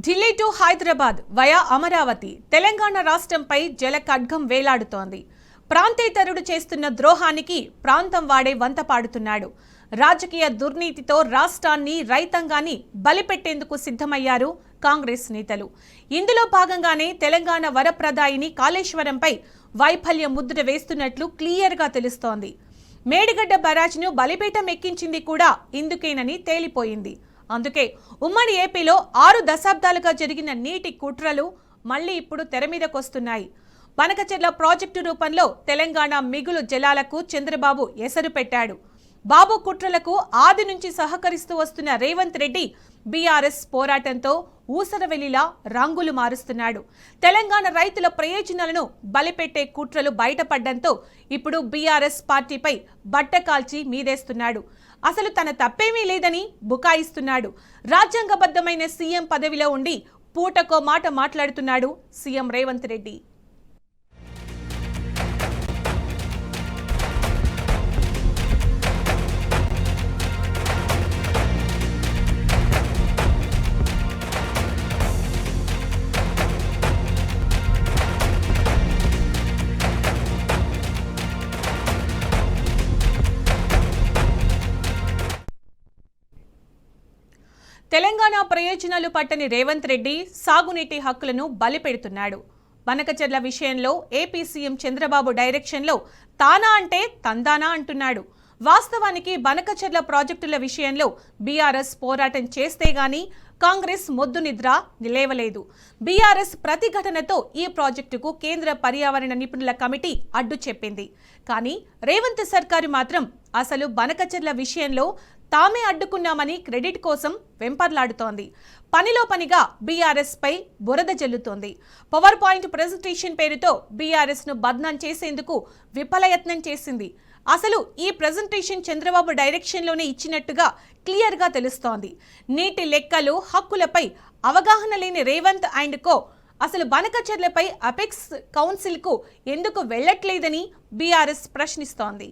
Delhi to Hyderabad via Amaravati Telangana రాష్ట్రంపై జల ఖడ్గం వేలాడుతోంది. ప్రాంతేతరుడు చేస్తున్న ద్రోహానికి ప్రాంతం వాడే వంత పాడుతున్నాడు. రాజకీయ దుర్నీతితో రాష్ట్రాన్ని రైతాంగాన్ని బలిపెట్టేందుకు సిద్ధమయ్యారు కాంగ్రెస్ నేతలు. ఇందులో భాగంగానే తెలంగాణ వరప్రదాయిని కాళేశ్వరంపై వైఫల్య ముద్ర వేస్తున్నట్లు క్లియర్గా తెలుస్తోంది. మేడిగడ్డ బరాజ్ను బలిపీఠం ఎక్కించింది కూడా ఇందుకేనని తేలిపోయింది. అందుకే ఉమ్మడి ఏపీలో 6 దశాబ్దాలుగా జరిగిన నీటి కుట్రలు మళ్లీ ఇప్పుడు తెరమీదకొస్తున్నాయి. బనకచెర్ల ప్రాజెక్టు రూపంలో తెలంగాణ మిగులు జలాలకు చంద్రబాబు ఎసరు పెట్టాడు. బాబు కుట్రలకు ఆది నుంచి సహకరిస్తూ వస్తున్న రేవంత్ రెడ్డి బీఆర్ఎస్ పోరాటంతో ఊసరవెల్లిలా రంగులు మారుస్తున్నాడు. తెలంగాణ రైతుల ప్రయోజనాలను బలిపెట్టే కుట్రలు బయటపడ్డంతో ఇప్పుడు బీఆర్ఎస్ పార్టీపై బట్టకాల్చి మీదేస్తున్నాడు. అసలు తన తప్పేమీ లేదని బుకాయిస్తున్నాడు. రాజ్యాంగబద్ధమైన సీఎం పదవిలో ఉండి పూటకో మాట మాట్లాడుతున్నాడు సీఎం రేవంత్ రెడ్డి. తెలంగాణ ప్రయోజనాలు పట్టని రేవంత్ రెడ్డి సాగునీటి హక్కులను బలిపెడుతున్నాడు. బనకచెర్ల విషయంలో ఏపీ సీఎం చంద్రబాబు డైరెక్షన్లో తానా అంటే తందానా అంటున్నాడు. వాస్తవానికి బనకచెర్ల ప్రాజెక్టుల విషయంలో బీఆర్ఎస్ పోరాటం చేస్తే గానీ కాంగ్రెస్ మొద్దు నిద్ర నిలేవలేదు. బీఆర్ఎస్ ప్రతిఘటనతో ఈ ప్రాజెక్టుకు కేంద్ర పర్యావరణ నిపుణుల కమిటీ అడ్డు చెప్పింది. కానీ రేవంత్ సర్కారు మాత్రం అసలు బనకచెర్ల విషయంలో తామే అడ్డుకున్నామని క్రెడిట్ కోసం వెంపర్లాడుతోంది. పనిలో పనిగా బీఆర్ఎస్ పై బురద జల్లుతోంది. పవర్ పాయింట్ ప్రెజెంటేషన్ పేరుతో బీఆర్ఎస్ ను బద్నాం చేసేందుకు విఫలయత్నం చేసింది. అసలు ఈ ప్రెజెంటేషన్ చంద్రబాబు డైరెక్షన్లోనే ఇచ్చినట్టుగా క్లియర్గా తెలుస్తోంది. నీటి లెక్కలు హక్కులపై అవగాహన లేని రేవంత్ అండ్ కో అసలు బనకచెర్లపై అపెక్స్ కౌన్సిల్కు ఎందుకు వెళ్లట్లేదని బీఆర్ఎస్ ప్రశ్నిస్తోంది.